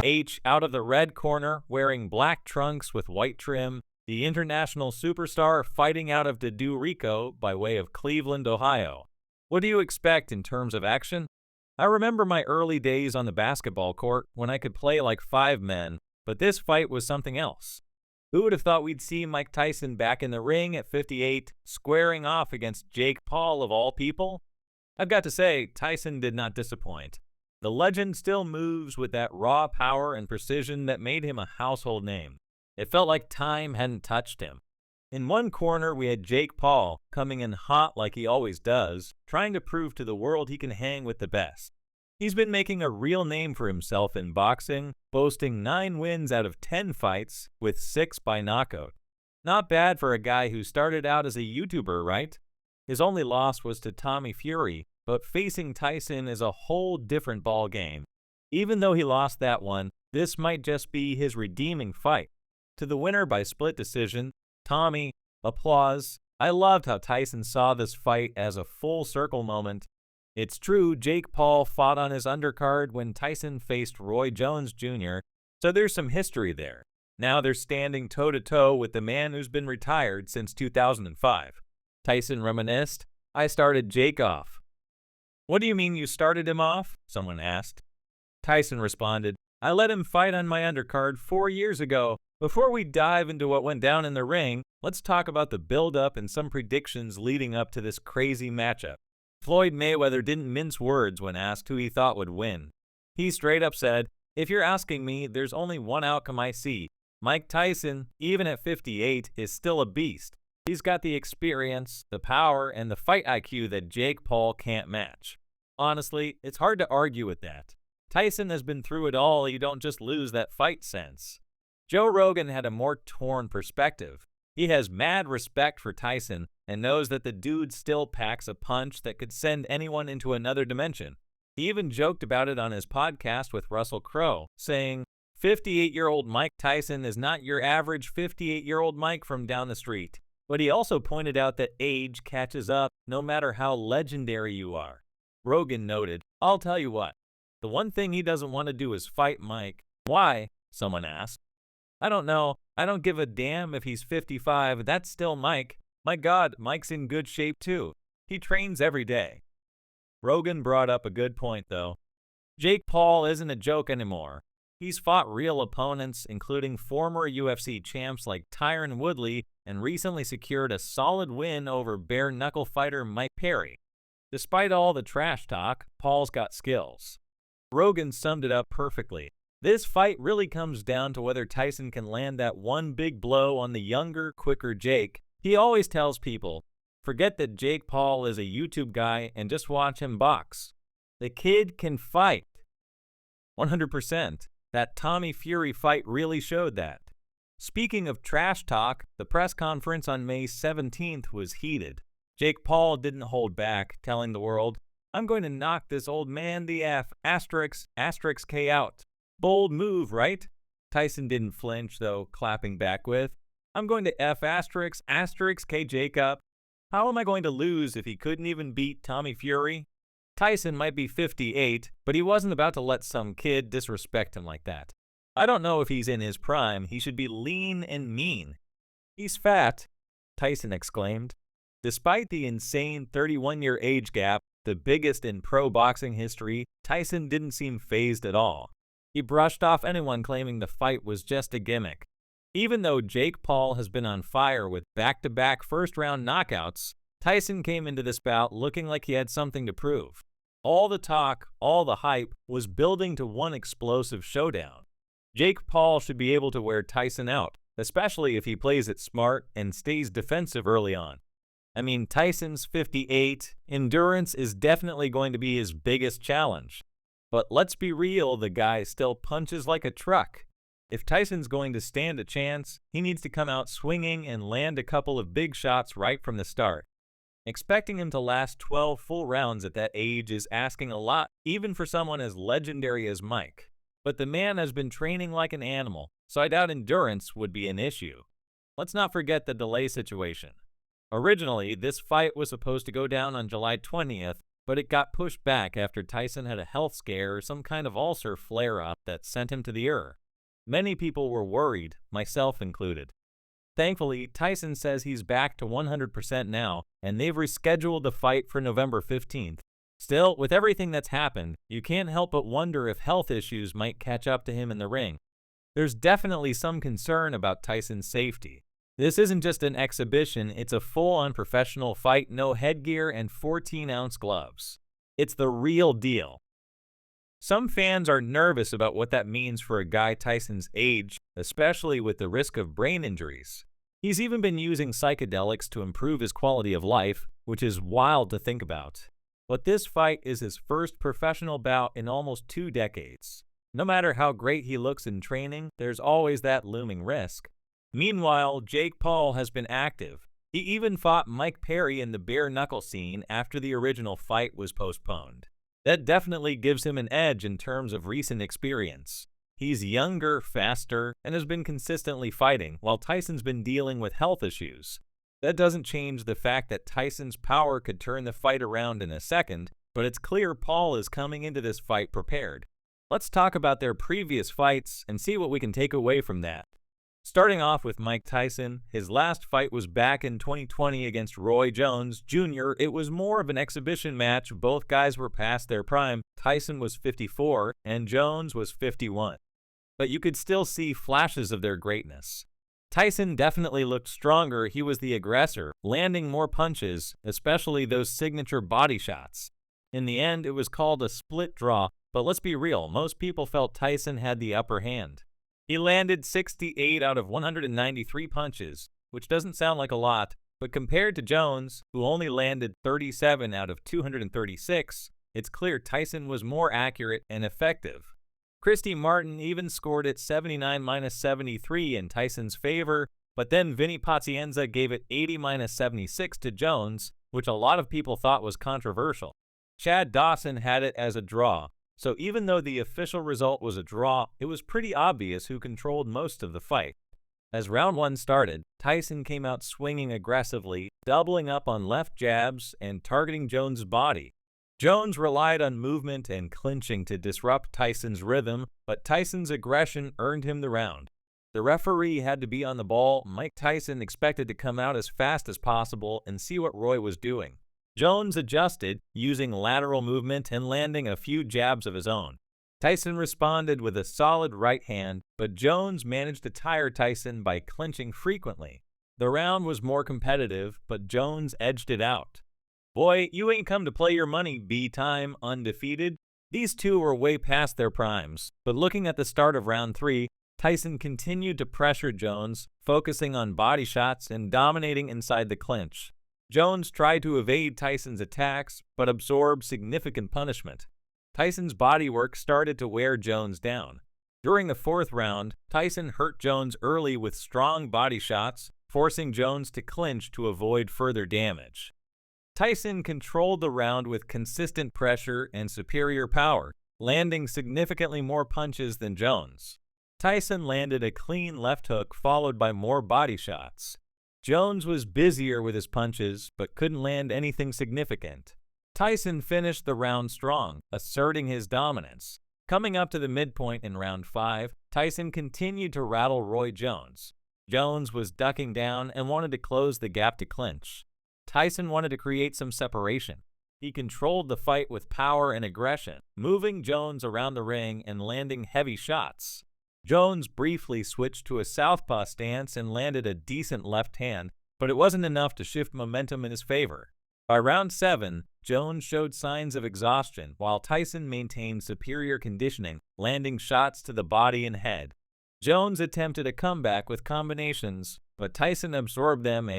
H out of the red corner, wearing black trunks with white trim, the international superstar fighting out of Rico by way of Cleveland, Ohio. What do you expect in terms of action? I remember my early days on the basketball court when I could play like 5 men, but this fight was something else. Who would have thought we'd see Mike Tyson back in the ring at 58, squaring off against Jake Paul of all people? I've got to say, Tyson did not disappoint. The legend still moves with that raw power and precision that made him a household name. It felt like time hadn't touched him. In one corner, we had Jake Paul, coming in hot like he always does, trying to prove to the world he can hang with the best. He's been making a real name for himself in boxing, boasting 9 wins out of 10 fights, with 6 by knockout. Not bad for a guy who started out as a YouTuber, right? His only loss was to Tommy Fury, but facing Tyson is a whole different ball game. Even though he lost that one, this might just be his redeeming fight. To the winner by split decision, Tommy, applause. I loved how Tyson saw this fight as a full circle moment. It's true, Jake Paul fought on his undercard when Tyson faced Roy Jones Jr., so there's some history there. Now they're standing toe-to-toe with the man who's been retired since 2005. Tyson reminisced, "I started Jake off." "What do you mean you started him off?" someone asked. Tyson responded, "I let him fight on my undercard 4 years ago. Before we dive into what went down in the ring, let's talk about the build-up and some predictions leading up to this crazy matchup." Floyd Mayweather didn't mince words when asked who he thought would win. He straight up said, "If you're asking me, there's only one outcome I see. Mike Tyson, even at 58, is still a beast. He's got the experience, the power, and the fight IQ that Jake Paul can't match." Honestly, it's hard to argue with that. Tyson has been through it all. You don't just lose that fight sense. Joe Rogan had a more torn perspective. He has mad respect for Tyson and knows that the dude still packs a punch that could send anyone into another dimension. He even joked about it on his podcast with Russell Crowe, saying, 58-year-old Mike Tyson is not your average 58-year-old Mike from down the street. But he also pointed out that age catches up no matter how legendary you are. Rogan noted, "I'll tell you what, the one thing he doesn't want to do is fight Mike." "Why?" someone asked. "I don't know. I don't give a damn if he's 55. That's still Mike. My God, Mike's in good shape too. He trains every day." Rogan brought up a good point, though. Jake Paul isn't a joke anymore. He's fought real opponents, including former UFC champs like Tyron Woodley, and recently secured a solid win over bare-knuckle fighter Mike Perry. Despite all the trash talk, Paul's got skills. Rogan summed it up perfectly. This fight really comes down to whether Tyson can land that one big blow on the younger, quicker Jake. He always tells people, forget that Jake Paul is a YouTube guy and just watch him box. The kid can fight. 100%. That Tommy Fury fight really showed that. Speaking of trash talk, the press conference on May 17th was heated. Jake Paul didn't hold back, telling the world, "I'm going to knock this old man the F *** K out." Bold move, right? Tyson didn't flinch, though, clapping back with, "I'm going to F *** K Jake up. How am I going to lose if he couldn't even beat Tommy Fury?" Tyson might be 58, but he wasn't about to let some kid disrespect him like that. I don't know if he's in his prime. He should be lean and mean. "He's fat," Tyson exclaimed. Despite the insane 31-year age gap, the biggest in pro boxing history, Tyson didn't seem fazed at all. He brushed off anyone claiming the fight was just a gimmick. Even though Jake Paul has been on fire with back-to-back first-round knockouts, Tyson came into this bout looking like he had something to prove. All the talk, all the hype, was building to one explosive showdown. Jake Paul should be able to wear Tyson out, especially if he plays it smart and stays defensive early on. I mean, Tyson's 58, endurance is definitely going to be his biggest challenge. But let's be real, the guy still punches like a truck. If Tyson's going to stand a chance, he needs to come out swinging and land a couple of big shots right from the start. Expecting him to last 12 full rounds at that age is asking a lot, even for someone as legendary as Mike. But the man has been training like an animal, so I doubt endurance would be an issue. Let's not forget the delay situation. Originally, this fight was supposed to go down on July 20th, but it got pushed back after Tyson had a health scare or some kind of ulcer flare-up that sent him to the ER. Many people were worried, myself included. Thankfully, Tyson says he's back to 100% now, and they've rescheduled the fight for November 15th. Still, with everything that's happened, you can't help but wonder if health issues might catch up to him in the ring. There's definitely some concern about Tyson's safety. This isn't just an exhibition, it's a full-on professional fight, no headgear and 14-ounce gloves. It's the real deal. Some fans are nervous about what that means for a guy Tyson's age, especially with the risk of brain injuries. He's even been using psychedelics to improve his quality of life, which is wild to think about. But this fight is his first professional bout in almost 2 decades. No matter how great he looks in training, there's always that looming risk. Meanwhile, Jake Paul has been active. He even fought Mike Perry in the bare-knuckle scene after the original fight was postponed. That definitely gives him an edge in terms of recent experience. He's younger, faster, and has been consistently fighting, while Tyson's been dealing with health issues. That doesn't change the fact that Tyson's power could turn the fight around in a second, but it's clear Paul is coming into this fight prepared. Let's talk about their previous fights and see what we can take away from that. Starting off with Mike Tyson, his last fight was back in 2020 against Roy Jones Jr. It was more of an exhibition match. Both guys were past their prime. Tyson was 54 and Jones was 51. But you could still see flashes of their greatness. Tyson definitely looked stronger. He was the aggressor, landing more punches, especially those signature body shots. In the end, it was called a split draw, but let's be real, most people felt Tyson had the upper hand. He landed 68 out of 193 punches, which doesn't sound like a lot, but compared to Jones, who only landed 37 out of 236, it's clear Tyson was more accurate and effective. Christy Martin even scored it 79-73 in Tyson's favor, but then Vinny Pazienza gave it 80-76 to Jones, which a lot of people thought was controversial. Chad Dawson had it as a draw. So even though the official result was a draw, it was pretty obvious who controlled most of the fight. As round 1 started, Tyson came out swinging aggressively, doubling up on left jabs and targeting Jones' body. Jones relied on movement and clinching to disrupt Tyson's rhythm, but Tyson's aggression earned him the round. The referee had to be on the ball. Mike Tyson expected to come out as fast as possible and see what Roy was doing. Jones adjusted, using lateral movement and landing a few jabs of his own. Tyson responded with a solid right hand, but Jones managed to tire Tyson by clinching frequently. The round was more competitive, but Jones edged it out. Boy, you ain't come to play your money, B-time, undefeated. These two were way past their primes, but looking at the start of round 3, Tyson continued to pressure Jones, focusing on body shots and dominating inside the clinch. Jones tried to evade Tyson's attacks, but absorbed significant punishment. Tyson's bodywork started to wear Jones down. During the 4th round, Tyson hurt Jones early with strong body shots, forcing Jones to clinch to avoid further damage. Tyson controlled the round with consistent pressure and superior power, landing significantly more punches than Jones. Tyson landed a clean left hook followed by more body shots. Jones was busier with his punches, but couldn't land anything significant. Tyson finished the round strong, asserting his dominance. Coming up to the midpoint in round 5, Tyson continued to rattle Roy Jones. Jones was ducking down and wanted to close the gap to clinch. Tyson wanted to create some separation. He controlled the fight with power and aggression, moving Jones around the ring and landing heavy shots. Jones briefly switched to a southpaw stance and landed a decent left hand, but it wasn't enough to shift momentum in his favor. By round 7, Jones showed signs of exhaustion, while Tyson maintained superior conditioning, landing shots to the body and head. Jones attempted a comeback with combinations, but Tyson absorbed them